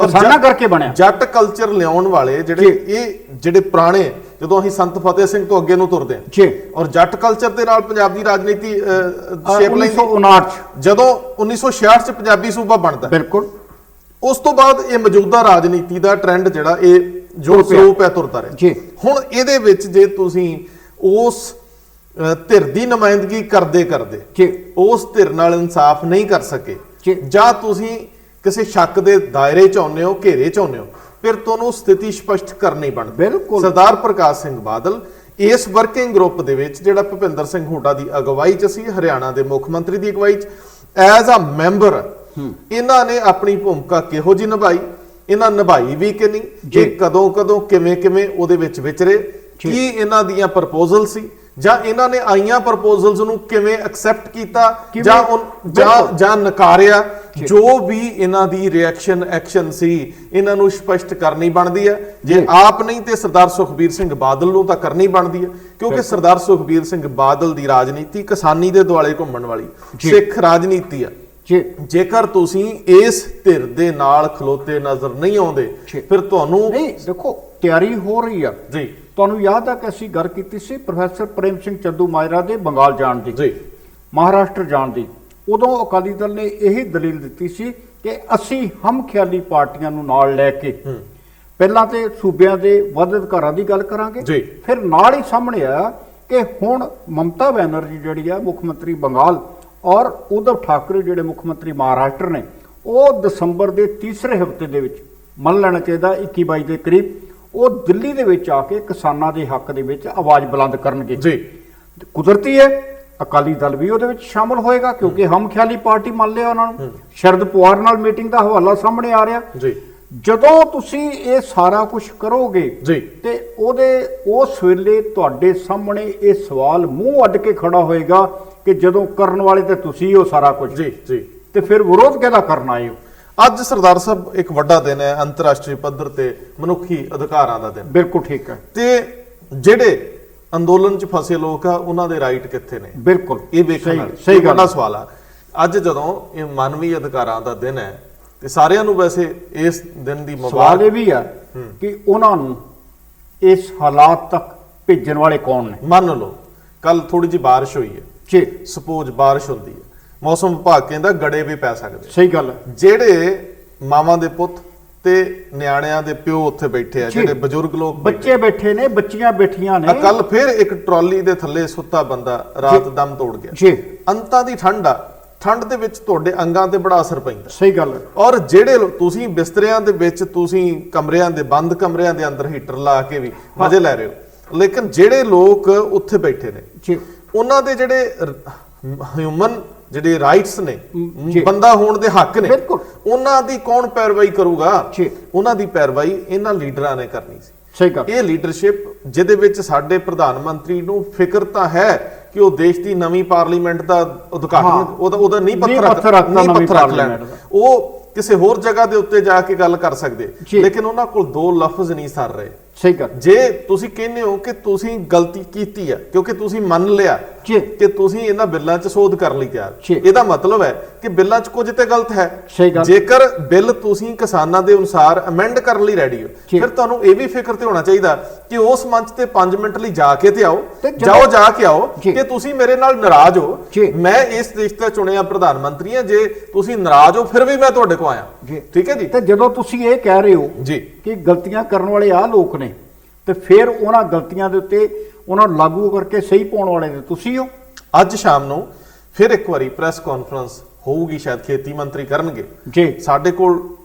ਕਿਸਾਨਾਂ ਕਰਕੇ ਬਣਿਆ। ਜੱਟ ਕਲਚਰ ਲਿਆਉਣ ਵਾਲੇ ਜਿਹੜੇ ਪੁਰਾਣੇ, ਜਦੋਂ ਅਸੀਂ ਸੰਤ ਫਤਿਹ ਸਿੰਘ ਤੋਂ ਅੱਗੇ ਨੂੰ ਤੁਰਦੇ ਹਾਂ ਜੀ, ਔਰ ਜੱਟ ਕਲਚਰ ਦੇ ਨਾਲ ਪੰਜਾਬ ਦੀ ਰਾਜਨੀਤੀ ਸ਼ੇਪ ਲਈ 1959 ਜਦੋਂ 1966 ਚ ਪੰਜਾਬੀ ਸੂਬਾ ਬਣਦਾ, ਬਿਲਕੁਲ ਉਸ ਤੋਂ ਬਾਅਦ ਇਹ ਮੌਜੂਦਾ ਰਾਜਨੀਤੀ ਦਾ ਟ੍ਰੈਂਡ ਜਿਹੜਾ ਇਹ ਜੋ ਸਰੂਪ ਹੈ ਤੁਰਦਾ ਰਿਹਾ। ਹੁਣ ਇਹਦੇ ਵਿੱਚ ਜੇ ਤੁਸੀਂ ਉਸ ਧਿਰ ਦੀ ਨੁਮਾਇੰਦਗੀ ਕਰਦੇ ਉਸ ਧਿਰ ਨਾਲ ਇਨਸਾਫ ਨਹੀਂ ਕਰ ਸਕੇ, ਜਾਂ ਤੁਸੀਂ ਕਿਸੇ ਸ਼ੱਕ ਦੇ ਦਾਇਰੇ ਚ ਆਉਂਦੇ ਹੋ, ਘੇਰੇ ਚ ਆਉਂਦੇ ਹੋ, ਫਿਰ ਤੁਹਾਨੂੰ ਸਥਿਤੀ ਸਪਸ਼ਟ ਕਰਨੀ ਬਣਦੀ। ਬਿਲਕੁਲ ਸਰਦਾਰ ਪ੍ਰਕਾਸ਼ ਸਿੰਘ ਬਾਦਲ ਇਸ ਵਰਕਿੰਗ ਗਰੁੱਪ ਦੇ ਵਿੱਚ, ਜਿਹੜਾ ਭੁਪਿੰਦਰ ਸਿੰਘ ਹੁੱਡਾ ਦੀ ਅਗਵਾਈ ਚ ਸੀ, ਹਰਿਆਣਾ ਦੇ ਮੁੱਖ ਮੰਤਰੀ ਦੀ ਅਗਵਾਈ ਚ ਐਜ਼ ਅ ਮੈਂਬਰ, ਇਹਨਾਂ ਨੇ ਆਪਣੀ ਭੂਮਿਕਾ ਕਿਹੋ ਜਿਹੀ ਨਿਭਾਈ, ਇਹਨਾਂ ਨਿਭਾਈ ਵੀ ਕਿ ਨਹੀਂ, ਜੇ ਕਦੋਂ ਕਿਵੇਂ ਉਹਦੇ ਵਿੱਚ ਵਿਚਰੇ, ਕੀ ਇਹਨਾਂ ਦੀਆਂ ਪ੍ਰਪੋਜ਼ਲ ਸੀ, ਜਾਂ ਇਹਨਾਂ ਨੇ ਆਈਆਂ ਪ੍ਰਪੋਜ਼ਲਸ ਨੂੰ ਕਿਵੇਂ ਐਕਸੈਪਟ ਕੀਤਾ ਜਾਂ ਨਕਾਰਿਆ। ਜੋ ਵੀ ਇਹਨਾਂ ਦੀ ਰਿਐਕਸ਼ਨ ਐਕਸ਼ਨ ਸੀ ਇਹਨਾਂ ਨੂੰ ਸਪਸ਼ਟ ਕਰਨੀ ਬਣਦੀ ਹੈ। ਜੇ ਆਪ ਨਹੀਂ ਤੇ ਸਰਦਾਰ ਸੁਖਬੀਰ ਸਿੰਘ ਬਾਦਲ ਨੂੰ ਤਾਂ ਕਰਨੀ ਬਣਦੀ ਹੈ, ਕਿਉਂਕਿ ਸਰਦਾਰ ਸੁਖਬੀਰ ਸਿੰਘ ਬਾਦਲ ਦੀ ਰਾਜਨੀਤੀ ਕਿਸਾਨੀ ਦੇ ਦੁਆਲੇ ਘੁੰਮਣ ਵਾਲੀ ਸਿੱਖ ਰਾਜਨੀਤੀ ਹੈ। ਜੇਕਰ ਤੁਸੀਂ ਇਸ ਧਿਰ ਦੇ ਨਾਲ ਖਲੋਤੇ ਨਜ਼ਰ ਨਹੀਂ ਆਉਂਦੇ ਫਿਰ ਤੁਹਾਨੂੰ ਦੇਖੋ ਤਿਆਰੀ ਹੋ ਰਹੀ ਆ ਜੀ। ਤੁਹਾਨੂੰ ਯਾਦ ਆ ਕਿ ਅਸੀਂ ਗੱਲ ਕੀਤੀ ਸੀ ਪ੍ਰੋਫੈਸਰ ਪ੍ਰੇਮ ਸਿੰਘ ਚੰਦੂ ਮਾਜਰਾ ਦੇ ਬੰਗਾਲ ਜਾਣ ਦੀ, ਮਹਾਰਾਸ਼ਟਰ ਜਾਣ ਦੀ। ਉਦੋਂ ਅਕਾਲੀ ਦਲ ਨੇ ਇਹੀ ਦਲੀਲ ਦਿੱਤੀ ਸੀ ਕਿ ਅਸੀਂ ਹਮਖਿਆਲੀ ਪਾਰਟੀਆਂ ਨੂੰ ਨਾਲ ਲੈ ਕੇ ਪਹਿਲਾਂ ਤੇ ਸੂਬਿਆਂ ਦੇ ਵੱਧ ਅਧਿਕਾਰਾਂ ਦੀ ਗੱਲ ਕਰਾਂਗੇ, ਫਿਰ ਨਾਲ ਹੀ ਸਾਹਮਣੇ ਆਇਆ ਕਿ ਹੁਣ ਮਮਤਾ ਬੈਨਰਜੀ ਜਿਹੜੀ ਆ ਮੁੱਖ ਮੰਤਰੀ ਬੰਗਾਲ ਔਰ ਉद्धਵ ਠਾਕਰੇ ਜਿਹੜੇ ਮੁੱਖ ਮੰਤਰੀ ਮਹਾਰਾਸ਼ਟਰ ਨੇ, ਉਹ ਦਸੰਬਰ ਦੇ ਤੀਸਰੇ ਹਫ਼ਤੇ ਦੇ ਵਿੱਚ, ਮੰਨ ਲੈਣਾ ਚਾਹੀਦਾ 21-22 ਦੇ ਕਰੀਬ, ਉਹ ਦਿੱਲੀ ਦੇ ਵਿੱਚ ਆ ਕੇ ਕਿਸਾਨਾਂ ਦੇ ਹੱਕ ਦੇ ਵਿੱਚ ਆਵਾਜ਼ ਬੁਲੰਦ ਕਰਨਗੇ। ਕੁਦਰਤੀ ਹੈ ਅਕਾਲੀ ਦਲ ਵੀ ਉਹਦੇ ਵਿੱਚ ਸ਼ਾਮਲ ਹੋਏਗਾ ਕਿਉਂਕਿ ਹਮਖਿਆਲੀ ਪਾਰਟੀ ਮੰਨ ਲਿਆ ਉਹਨਾਂ ਨੂੰ। ਸ਼ਰਦ ਪਵਾਰ ਨਾਲ ਮੀਟਿੰਗ ਦਾ ਹਵਾਲਾ ਸਾਹਮਣੇ ਆ ਰਿਹਾ। ਜਦੋਂ ਤੁਸੀਂ ਇਹ ਸਾਰਾ ਕੁਝ ਕਰੋਗੇ ਤੇ ਉਸ ਵੇਲੇ ਤੁਹਾਡੇ ਸਾਹਮਣੇ ਇਹ ਸਵਾਲ ਮੂੰਹ ਅੱਡ ਕੇ ਖੜਾ ਹੋਏਗਾ ਕਿ ਜਦੋਂ ਕਰਨ ਵਾਲੇ ਤੇ ਤੁਸੀਂ ਹੋ ਸਾਰਾ ਕੁਝ, ਤੇ ਫਿਰ ਵਿਰੋਧ ਕਿਹਦਾ ਕਰਨ ਆਏ ਹੋ? ਅੱਜ ਸਰਦਾਰ ਸਾਹਿਬ ਇੱਕ ਵੱਡਾ ਦਿਨ ਹੈ, ਅੰਤਰਰਾਸ਼ਟਰੀ ਪੱਧਰ ਤੇ ਮਨੁੱਖੀ ਅਧਿਕਾਰਾਂ ਦਾ ਦਿਨ। ਬਿਲਕੁਲ ਠੀਕ ਹੈ। ਤੇ ਜਿਹੜੇ ਅੰਦੋਲਨ 'ਚ ਫਸੇ ਲੋਕ ਆ ਉਹਨਾਂ ਦੇ ਰਾਈਟ ਕਿੱਥੇ ਨੇ? ਬਿਲਕੁਲ ਇਹ ਵੇਖਣਾ ਸਹੀ ਵੱਡਾ ਸਵਾਲ ਆ। ਅੱਜ ਜਦੋਂ ਇਹ ਮਾਨਵੀ ਅਧਿਕਾਰਾਂ ਦਾ ਦਿਨ ਹੈ ਤੇ ਸਾਰਿਆਂ ਨੂੰ ਵੈਸੇ ਇਸ ਦਿਨ ਦੀ ਸਵਾਲ ਇਹ ਵੀ ਆ ਕਿ ਉਹਨਾਂ ਨੂੰ ਇਸ ਹਾਲਾਤ ਤੱਕ ਭੇਜਣ ਵਾਲੇ ਕੌਣ ਨੇ? ਮੰਨ ਲਓ ਕੱਲ ਥੋੜੀ ਜਿਹੀ ਬਾਰਿਸ਼ ਹੋਈ ਹੈ, ਸਪੋਜ਼ ਬਾਰਿਸ਼ ਹੁੰਦੀ ਹੈ, ਮੌਸਮ ਵਿਭਾਗ ਕਹਿੰਦਾ ਗੜੇ ਵੀ ਪੈ ਸਕਦੇ। ਸਹੀ ਗੱਲ ਹੈ। ਜਿਹੜੇ ਮਾਵਾਂ ਦੇ ਪੁੱਤ ਤੇ ਨਿਆਣਿਆਂ ਦੇ ਪਿਓ ਉੱਥੇ ਬੈਠੇ ਆ, ਜਿਹੜੇ ਬਜ਼ੁਰਗ ਲੋਕ ਬੱਚੇ ਬੈਠੇ ਨੇ, ਬੱਚੀਆਂ ਬੈਠੀਆਂ ਨੇ। ਕੱਲ ਫਿਰ ਇੱਕ ਟਰਾਲੀ ਦੇ ਥੱਲੇ ਸੁੱਤਾ ਬੰਦਾ ਰਾਤ ਦਮ ਤੋੜ ਗਿਆ। ਅੰਤਾਂ ਦੀ ਠੰਡ ਆ, ਠੰਡ ਦੇ ਵਿੱਚ ਤੁਹਾਡੇ ਅੰਗਾਂ ਤੇ ਬੜਾ ਅਸਰ ਪੈਂਦਾ। ਸਹੀ ਗੱਲ ਹੈ। ਔਰ ਜਿਹੜੇ ਤੁਸੀਂ ਬਿਸਤਰਿਆਂ ਦੇ ਵਿੱਚ, ਤੁਸੀਂ ਕਮਰਿਆਂ ਦੇ ਬੰਦ ਕਮਰਿਆਂ ਦੇ ਅੰਦਰ ਹੀਟਰ ਲਾ ਕੇ ਵੀ ਮਜ਼ੇ ਲੈ ਰਹੇ ਹੋ, ਲੇਕਿਨ ਜਿਹੜੇ ਲੋਕ ਉੱਥੇ ਬੈਠੇ ਨੇ ਉਹਨਾਂ ਦੇ ਜਿਹੜੇ ਹਿਊਮਨ ਜਿਹੜੇ ਰਾਈਟਸ ਨੇ, ਜੀ। ਬੰਦਾ ਹੋਣ ਦੇ ਹੱਕ ਨੇ, ਬਿਲਕੁਲ। ਉਹਨਾਂ ਦੀ ਕੌਣ ਪੈਰਵਾਈ ਕਰੂਗਾ? ਜੀ। ਉਹਨਾਂ ਦੀ ਪੈਰਵਾਈ ਇਹਨਾਂ ਲੀਡਰਾਂ ਨੇ ਕਰਨੀ ਸੀ। ਸਹੀ ਗੱਲ। ਇਹ ਲੀਡਰਸ਼ਿਪ ਜਿਹਦੇ ਵਿੱਚ ਸਾਡੇ ਪ੍ਰਧਾਨ ਮੰਤਰੀ ਨੂੰ ਫਿਕਰ ਤਾਂ ਹੈ ਕਿ ਉਹ ਦੇਸ਼ ਦੀ ਨਵੀਂ ਪਾਰਲੀਮੈਂਟ ਦਾ ਉਦਘਾਟਨ, ਉਹਦਾ ਨੀਂਹ ਪੱਥਰ ਰੱਖ ਲੈਣ, ਉਹ ਕਿਸੇ ਹੋਰ ਜਗ੍ਹਾ ਦੇ ਉੱਤੇ ਜਾ ਕੇ ਗੱਲ ਕਰ ਸਕਦੇ, ਲੇਕਿਨ ਉਹਨਾਂ ਕੋਲ ਦੋ ਲਫ਼ਜ਼ ਨਹੀਂ ਸਰ ਰਹੇ। ਸਹੀ ਗੱਲ। ਜੇ ਤੁਸੀਂ ਕਹਿੰਦੇ ਹੋ ਕਿ ਤੁਸੀਂ ਗਲਤੀ ਕੀਤੀ ਹੈ ਕਿਉਂਕਿ ਤੁਸੀਂ ਮੰਨ ਲਿਆ ਕਿ ਤੁਸੀਂ ਇਹਨਾਂ ਬਿੱਲਾਂ 'ਚ ਸੋਧ ਕਰਨ ਲਈ ਤਿਆਰ, ਇਹਦਾ ਮਤਲਬ ਹੈ ਕਿ ਬਿੱਲਾਂ 'ਚ ਕੁਝ ਤੇ ਗਲਤ ਹੈ। ਜੇਕਰ ਬਿੱਲ ਤੁਸੀਂ ਕਿਸਾਨਾਂ ਦੇ ਅਨੁਸਾਰ ਅਮੈਂਡ ਕਰਨ ਲਈ ਰੈਡੀ ਹੋ, ਫਿਰ ਤੁਹਾਨੂੰ ਇਹ ਵੀ ਫਿਕਰ ਤੇ ਹੋਣਾ ਚਾਹੀਦਾ ਕਿ ਉਸ ਮੰਚ ਤੇ 5 ਮਿੰਟ ਲਈ ਜਾ ਕੇ ਤੇ ਆਓ, ਜਾ ਕੇ ਆਓ ਕਿ ਤੁਸੀਂ ਮੇਰੇ ਨਾਲ ਨਾਰਾਜ਼ ਹੋ, ਮੈਂ ਇਸ ਦੇਸ਼ ਦਾ ਚੁਣਿਆ ਪ੍ਰਧਾਨ ਮੰਤਰੀ ਹਾਂ, ਜੇ ਤੁਸੀਂ ਨਾਰਾਜ਼ ਹੋ ਫਿਰ ਵੀ ਮੈਂ ਤੁਹਾਡੇ ਕੋਲ ਆਇਆ। ਠੀਕ ਹੈ ਜੀ। ਤੇ ਜਦੋਂ ਤੁਸੀਂ ਇਹ ਕਹਿ ਰਹੇ ਹੋ ਜੀ ਕਿ ਗਲਤੀਆਂ ਕਰਨ ਵਾਲੇ ਆਹ ਲੋਕ ਨੇ, ਤੇ ਫਿਰ ਉਹਨਾਂ ਗਲਤੀਆਂ ਦੇ ਉੱਤੇ ਉਹਨਾਂ ਨੂੰ ਲਾਗੂ ਕਰਕੇ ਸਹੀ ਪਾਉਣ ਵਾਲੇ ਤੇ ਤੁਸੀਂ ਹੋ। ਅੱਜ ਸ਼ਾਮ ਨੂੰ ਫਿਰ ਇੱਕ ਵਾਰੀ ਪ੍ਰੈਸ ਕਾਨਫਰੰਸ ਹੋਊਗੀ, ਸ਼ਾਇਦ ਖੇਤੀ ਮੰਤਰੀ ਕਰਨਗੇ ਜੀ। ਸਾਡੇ ਕੋਲ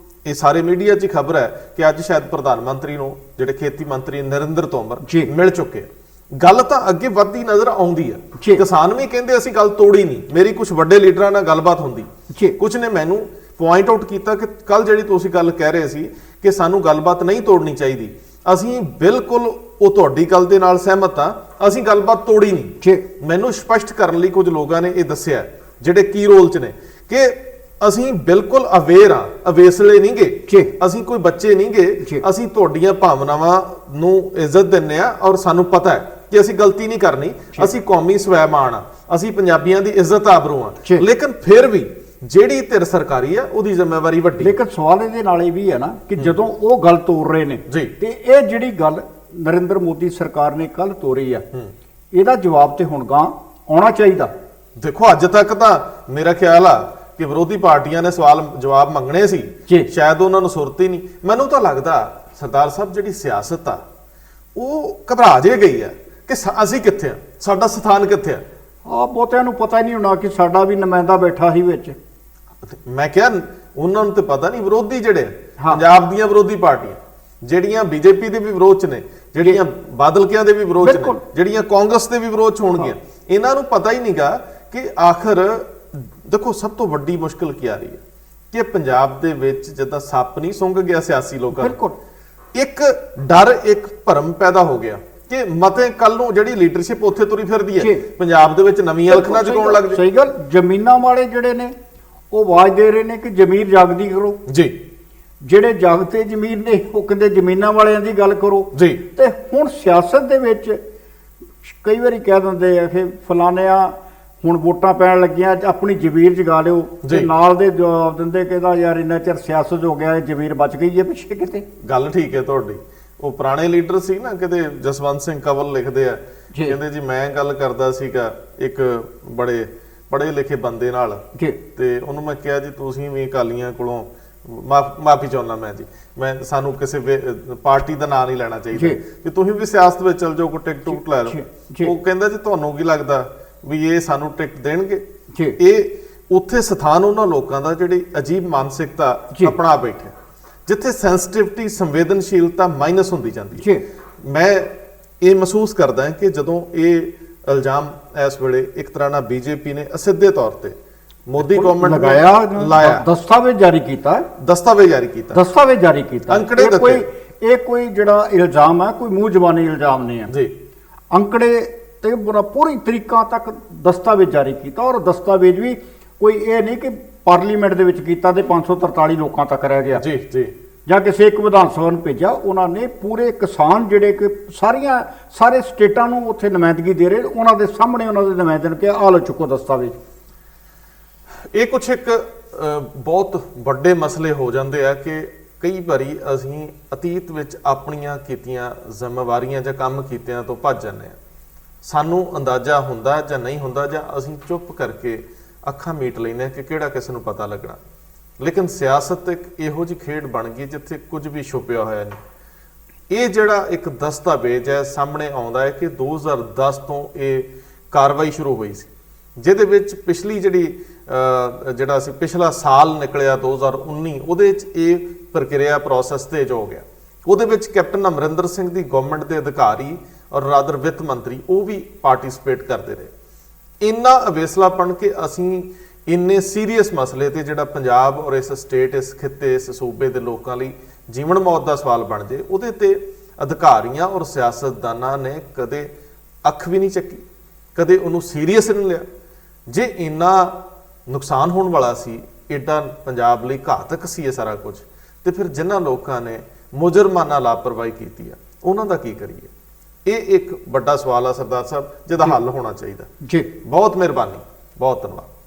ਇਹ ਸਾਰੇ ਮੀਡੀਆ 'ਚ ਖਬਰ ਹੈ ਕਿ ਅੱਜ ਸ਼ਾਇਦ ਪ੍ਰਧਾਨ ਮੰਤਰੀ ਨੂੰ ਜਿਹੜੇ ਖੇਤੀ ਮੰਤਰੀ ਨਰਿੰਦਰ ਤੋਮਰ ਮਿਲ ਚੁੱਕੇ। ਗੱਲ ਤਾਂ ਅੱਗੇ ਵੱਧਦੀ ਨਜ਼ਰ ਆਉਂਦੀ ਹੈ। ਕਿਸਾਨ ਵੀ ਕਹਿੰਦੇ ਅਸੀਂ ਗੱਲ ਤੋੜੀ ਨਹੀਂ, ਮੇਰੀ ਕੁਝ ਵੱਡੇ ਲੀਡਰਾਂ ਨਾਲ ਗੱਲਬਾਤ ਹੁੰਦੀ, ਕੁਝ ਨੇ ਮੈਨੂੰ ਪੁਆਇੰਟ ਆਊਟ ਕੀਤਾ ਕਿ ਕੱਲ ਜਿਹੜੀ ਤੁਸੀਂ ਗੱਲ ਕਹਿ ਰਹੇ ਸੀ ਕਿ ਸਾਨੂੰ ਗੱਲਬਾਤ ਨਹੀਂ ਤੋੜਨੀ ਚਾਹੀਦੀ, ਅਸੀਂ ਬਿਲਕੁਲ ਉਹ ਤੁਹਾਡੀ ਗੱਲ ਦੇ ਨਾਲ ਸਹਿਮਤ ਹਾਂ, ਅਸੀਂ ਗੱਲਬਾਤ ਤੋੜੀ ਨਹੀਂ। ਮੈਨੂੰ ਸਪਸ਼ਟ ਕਰਨ ਲਈ ਕੁਝ ਲੋਕਾਂ ਨੇ ਇਹ ਦੱਸਿਆ ਜਿਹੜੇ ਕੀ ਰੋਲ 'ਚ ਨੇ ਕਿ ਅਸੀਂ ਬਿਲਕੁਲ ਅਵੇਅਰ ਹਾਂ, ਅਵੇਸਲੇ ਨਹੀਂ ਗੇ, ਅਸੀਂ ਕੋਈ ਬੱਚੇ ਨਹੀਂ ਗੇ, ਅਸੀਂ ਤੁਹਾਡੀਆਂ ਭਾਵਨਾਵਾਂ ਨੂੰ ਇੱਜ਼ਤ ਦਿੰਦੇ ਆ ਔਰ ਸਾਨੂੰ ਪਤਾ ਹੈ ਕਿ ਅਸੀਂ ਗਲਤੀ ਨਹੀਂ ਕਰਨੀ, ਅਸੀਂ ਕੌਮੀ ਸਵੈਮਾਣ ਆ, ਅਸੀਂ ਪੰਜਾਬੀਆਂ ਦੀ ਇੱਜ਼ਤ ਆਬਰੂ ਆ, ਲੇਕਿਨ ਫਿਰ ਵੀ ਜਿਹੜੀ ਧਿਰ ਸਰਕਾਰੀ ਆ ਉਹਦੀ ਜ਼ਿੰਮੇਵਾਰੀ ਵੱਡੀ। ਲੇਕਿਨ ਸਵਾਲ ਇਹਦੇ ਨਾਲ ਇਹ ਵੀ ਹੈ ਨਾ ਕਿ ਜਦੋਂ ਉਹ ਗੱਲ ਤੋੜ ਰਹੇ ਨੇ ਤੇ ਇਹ ਜਿਹੜੀ ਗੱਲ ਨਰਿੰਦਰ ਮੋਦੀ ਸਰਕਾਰ ਨੇ ਕੱਲ ਤੋਰੀ ਆ, ਇਹਦਾ ਜਵਾਬ ਤੇ ਹੁਣ ਗਾਂ ਆਉਣਾ ਚਾਹੀਦਾ। ਦੇਖੋ ਅੱਜ ਤੱਕ ਤਾਂ ਮੇਰਾ ਖਿਆਲ ਆ ਕਿ ਵਿਰੋਧੀ ਪਾਰਟੀਆਂ ਨੇ ਸਵਾਲ ਜਵਾਬ ਮੰਗਣੇ ਸੀ, ਸ਼ਾਇਦ ਉਹਨਾਂ ਨੂੰ ਸੁਰਤ ਹੀ ਨਹੀਂ। ਮੈਨੂੰ ਤਾਂ ਲੱਗਦਾ ਸਰਦਾਰ ਸਾਹਿਬ ਜਿਹੜੀ ਸਿਆਸਤ ਆ ਉਹ ਘਬਰਾ ਜੇ ਗਈ ਆ ਕਿ ਅਸੀਂ ਕਿੱਥੇ ਆ, ਸਾਡਾ ਸਥਾਨ ਕਿੱਥੇ ਆ। ਬਹੁਤਿਆਂ ਨੂੰ ਪਤਾ ਹੀ ਨਹੀਂ ਹੋਣਾ ਕਿ ਸਾਡਾ ਵੀ ਨੁਮਾਇੰਦਾ ਬੈਠਾ ਸੀ ਵਿੱਚ। ਮੈਂ ਕਿਹਾ ਉਹਨਾਂ ਨੂੰ ਤੇ ਪਤਾ ਨਹੀਂ, ਵਿਰੋਧੀ ਜਿਹੜੇ ਪੰਜਾਬ ਦੀਆਂ ਵਿਰੋਧੀ ਪਾਰਟੀਆਂ ਜਿਹੜੀਆਂ ਬੀਜੇਪੀ ਦੇ ਵੀ ਵਿਰੋਧ 'ਚ ਨੇ, ਜਿਹੜੀਆਂ ਬਾਦਲਕਿਆਂ ਦੇ ਵੀ ਵਿਰੋਧ 'ਚ ਨੇ, ਜਿਹੜੀਆਂ ਕਾਂਗਰਸ ਦੇ ਵੀ ਵਿਰੋਧ 'ਚ ਹੋਣਗੀਆਂ, ਇਹਨਾਂ ਨੂੰ ਪਤਾ ਹੀ ਨਹੀਂਗਾ ਕਿ ਆਖਰ ਦੇਖੋ ਸਭ ਤੋਂ ਵੱਡੀ ਮੁਸ਼ਕਲ ਕੀ ਆ ਰਹੀ ਹੈ ਕਿ ਪੰਜਾਬ ਦੇ ਵਿੱਚ ਜਿੱਦਾਂ ਸੱਪ ਨਹੀਂ ਸੁੰਘ ਗਿਆ ਸਿਆਸੀ ਲੋਕਾਂ ਨੂੰ, ਇੱਕ ਡਰ ਇੱਕ ਭਰਮ ਪੈਦਾ ਹੋ ਗਿਆ ਕਿ ਮਤੇ ਕੱਲ ਨੂੰ ਜਿਹੜੀ ਲੀਡਰਸ਼ਿਪ ਉੱਥੇ ਤੁਰੀ ਫਿਰਦੀ ਹੈ ਪੰਜਾਬ ਦੇ ਵਿੱਚ ਨਵੀਂ ਅਲਖਣਾ ਜਗਾਉਣ ਲੱਗ ਜਾਏ। ਸਹੀ ਗੱਲ। ਜ਼ਮੀਨਾਂ ਵਾਲੇ ਜਿਹੜੇ ਨੇ ਉਹ ਆਵਾਜ਼ ਦੇ ਰਹੇ ਨੇ ਕਿ ਜ਼ਮੀਰ ਜਾਗਦੀ ਕਰੋ ਜੀ, ਜਿਹੜੇ ਜਾਗਤੇ ਜ਼ਮੀਰ ਨੇ ਉਹ ਕਹਿੰਦੇ ਜ਼ਮੀਨਾਂ ਵਾਲਿਆਂ ਦੀ ਗੱਲ ਕਰੋ ਜੀ। ਤੇ ਹੁਣ ਸਿਆਸਤ ਦੇ ਵਿੱਚ ਕਈ ਵਾਰੀ ਕਹਿ ਦਿੰਦੇ ਆ ਕਿ ਫਲਾਣਿਆਂ ਹੁਣ ਵੋਟਾਂ ਪੈਣ ਲੱਗੀਆਂ ਆਪਣੀ ਜ਼ਮੀਰ ਜਗਾ ਲਿਓ, ਤੇ ਨਾਲ ਦੇ ਜਵਾਬ ਦਿੰਦੇ ਕਿ ਇਹਦਾ ਯਾਰ ਇੰਨਾ ਚਿਰ ਸਿਆਸਤ ਹੋ ਗਿਆ, ਜ਼ਮੀਰ ਬਚ ਗਈ ਹੈ ਪਿੱਛੇ ਕਿਤੇ। ਗੱਲ ਠੀਕ ਹੈ ਤੁਹਾਡੀ। ਉਹ ਪੁਰਾਣੇ ਲੀਡਰ ਸੀ ਨਾ, ਕਿਤੇ ਜਸਵੰਤ ਸਿੰਘ ਕੰਵਲ ਲਿਖਦੇ ਆ, ਕਹਿੰਦੇ ਜੀ ਮੈਂ ਗੱਲ ਕਰਦਾ ਸੀਗਾ ਇੱਕ ਬੜੇ ਪੜ੍ਹੇ ਲਿਖੇ ਬੰਦੇ ਨਾਲ, ਤੇ ਉਹਨੂੰ ਮੈਂ ਕਿਹਾ ਜੀ ਤੁਸੀਂ ਵੀ ਅਕਾਲੀਆਂ ਕੋਲੋਂ ਮਾਫੀ ਚਾਹੁੰਦਾ ਮੈਂ ਸਾਨੂੰ ਕਿਸੇ ਪਾਰਟੀ ਦਾ ਨਾਂ ਨਹੀਂ ਲੈਣਾ ਚਾਹੀਦਾ, ਕਿ ਤੁਸੀਂ ਵੀ ਸਿਆਸਤ ਵਿੱਚ ਚਲ ਜਾਓ, ਕੋਈ ਟਿਕਟ ਟੁਕਟ ਲੈ ਲਓ। ਉਹ ਕਹਿੰਦਾ ਜੀ ਤੁਹਾਨੂੰ ਕੀ ਲੱਗਦਾ ਵੀ ਇਹ ਸਾਨੂੰ ਟਿਕਟ ਦੇਣਗੇ? ਇਹ ਉੱਥੇ ਸਥਾਨ ਉਹਨਾਂ ਲੋਕਾਂ ਦਾ ਜਿਹੜੀ ਅਜੀਬ ਮਾਨਸਿਕਤਾ ਅਪਣਾ ਬੈਠੇ, ਜਿੱਥੇ ਸੈਂਸਿਟਿਵਿਟੀ ਸੰਵੇਦਨਸ਼ੀਲਤਾ ਮਾਈਨਸ ਹੁੰਦੀ ਜਾਂਦੀ ਹੈ। ਮੈਂ ਇਹ ਮਹਿਸੂਸ ਕਰਦਾ ਹਾਂ ਕਿ ਜਦੋਂ ਇਹ ਇਲਜ਼ਾਮ ਇਸ ਵੇਲੇ ਇੱਕ ਤਰ੍ਹਾਂ ਨਾਲ ਬੀਜੇਪੀ ਨੇ ਅਸਿੱਧੇ ਤੌਰ ਤੇ ਮੋਦੀ ਗਵਰਨਮੈਂਟ ਲਾਇਆ, ਦਸਤਾਵੇਜ਼ ਜਾਰੀ ਕੀਤਾ, ਅੰਕੜੇ ਇਹ ਕੋਈ ਜਿਹੜਾ ਇਲਜ਼ਾਮ ਹੈ ਕੋਈ ਮੂੰਹ ਜ਼ਬਾਨੀ ਇਲਜ਼ਾਮ ਨਹੀਂ ਹੈ ਜੀ, ਅੰਕੜੇ ਤੇ ਪੂਰੀ ਤਰੀਕਾ ਤੱਕ ਦਸਤਾਵੇਜ਼ ਜਾਰੀ ਕੀਤਾ। ਔਰ ਦਸਤਾਵੇਜ਼ ਵੀ ਕੋਈ ਇਹ ਨਹੀਂ ਕਿ ਪਾਰਲੀਮੈਂਟ ਦੇ ਵਿੱਚ ਕੀਤਾ ਤੇ 543 ਲੋਕਾਂ ਤੱਕ ਰਹਿ ਗਿਆ ਜੀ ਜਾਂ ਕਿਸੇ ਇੱਕ ਵਿਧਾਨ ਸਭਾ ਨੂੰ ਭੇਜਿਆ। ਉਹਨਾਂ ਨੇ ਪੂਰੇ ਕਿਸਾਨ ਜਿਹੜੇ ਕਿ ਸਾਰੇ ਸਟੇਟਾਂ ਨੂੰ ਉੱਥੇ ਨੁਮਾਇੰਦਗੀ ਦੇ ਰਹੇ, ਉਹਨਾਂ ਦੇ ਸਾਹਮਣੇ ਉਹਨਾਂ ਦੇ ਨੁਮਾਇੰਦਿਆਂ ਨੂੰ ਕਿਹਾ ਆਹ ਲਓ ਚੁੱਕੋ ਦਸਤਾਵੇਜ਼। ਇਹ ਕੁਛ ਇੱਕ ਬਹੁਤ ਵੱਡੇ ਮਸਲੇ ਹੋ ਜਾਂਦੇ ਆ ਕਿ ਕਈ ਵਾਰੀ ਅਸੀਂ ਅਤੀਤ ਵਿੱਚ ਆਪਣੀਆਂ ਕੀਤੀਆਂ ਜ਼ਿੰਮੇਵਾਰੀਆਂ ਜਾਂ ਕੰਮ ਕੀਤਿਆਂ ਤੋਂ ਭੱਜ ਜਾਂਦੇ ਆ। ਸਾਨੂੰ ਅੰਦਾਜ਼ਾ ਹੁੰਦਾ ਜਾਂ ਨਹੀਂ ਹੁੰਦਾ, ਜਾਂ ਅਸੀਂ ਚੁੱਪ ਕਰਕੇ ਅੱਖਾਂ ਮੀਟ ਲੈਂਦੇ ਕਿ ਕਿਹੜਾ ਕਿਸੇ ਨੂੰ ਪਤਾ ਲੱਗਣਾ। ਲੇਕਿਨ ਸਿਆਸਤ ਇੱਕ ਇਹੋ ਜਿਹੀ ਖੇਡ ਬਣ ਗਈ ਜਿੱਥੇ ਕੁਝ ਵੀ ਛੁਪਿਆ ਹੋਇਆ ਨਹੀਂ। ਇਹ ਜਿਹੜਾ ਇੱਕ ਦਸਤਾਵੇਜ਼ ਹੈ ਸਾਹਮਣੇ ਆਉਂਦਾ ਹੈ ਕਿ 2010 ਤੋਂ ਇਹ ਕਾਰਵਾਈ ਸ਼ੁਰੂ ਹੋਈ ਸੀ, ਜਿਹਦੇ ਵਿੱਚ ਪਿਛਲੀ ਜਿਹੜਾ ਸੀ ਪਿਛਲਾ ਸਾਲ ਨਿਕਲਿਆ 2019, ਉਹਦੇ ਵਿੱਚ ਇਹ ਪ੍ਰਕਿਰਿਆ ਪ੍ਰੋਸੈਸ ਤੇਜ਼ ਹੋ ਗਿਆ। ਉਹਦੇ ਵਿੱਚ ਕੈਪਟਨ ਅਮਰਿੰਦਰ ਸਿੰਘ ਦੀ ਗਵਰਨਮੈਂਟ ਦੇ ਅਧਿਕਾਰੀ ਔਰ ਰਾਦਰ ਵਿੱਤ ਮੰਤਰੀ ਉਹ ਵੀ ਪਾਰਟਿਸਿਪੇਟ ਕਰਦੇ ਰਹੇ। ਇੰਨਾ ਅਵੇਸਲਾਪਣ ਕਿ ਅਸੀਂ ਇੰਨੇ ਸੀਰੀਅਸ ਮਸਲੇ ਤੇ ਜਿਹੜਾ ਪੰਜਾਬ ਔਰ ਇਸ ਸਟੇਟ, ਇਸ ਖਿੱਤੇ, ਇਸ ਸੂਬੇ ਦੇ ਲੋਕਾਂ ਲਈ ਜੀਵਨ ਮੌਤ ਦਾ ਸਵਾਲ ਬਣ ਜੇ, ਉਹਦੇ ਤੇ ਅਧਿਕਾਰੀਆਂ ਔਰ ਸਿਆਸਤਦਾਨਾਂ ਨੇ ਕਦੇ ਅੱਖ ਵੀ ਨਹੀਂ ਚੱਕੀ, ਕਦੇ ਉਹਨੂੰ ਸੀਰੀਅਸ ਨਹੀਂ ਲਿਆ। ਜੇ ਇੰਨਾ ਨੁਕਸਾਨ ਹੋਣ ਵਾਲਾ ਸੀ, ਏਡਾ ਪੰਜਾਬ ਲਈ ਘਾਤਕ ਸੀ ਇਹ ਸਾਰਾ ਕੁਝ, ਤੇ ਫਿਰ ਜਿਨ੍ਹਾਂ ਲੋਕਾਂ ਨੇ ਮੁਜਰਮਾਨਾ ਲਾਪਰਵਾਹੀ ਕੀਤੀ ਆ ਉਹਨਾਂ ਦਾ ਕੀ ਕਰੀਏ? ਇਹ ਇੱਕ ਵੱਡਾ ਸਵਾਲ ਆ ਸਰਦਾਰ ਸਾਹਿਬ, ਜਿਹਦਾ ਹੱਲ ਹੋਣਾ ਚਾਹੀਦਾ। ਜੀ ਬਹੁਤ ਮਿਹਰਬਾਨੀ, ਬਹੁਤ ਧੰਨਵਾਦ।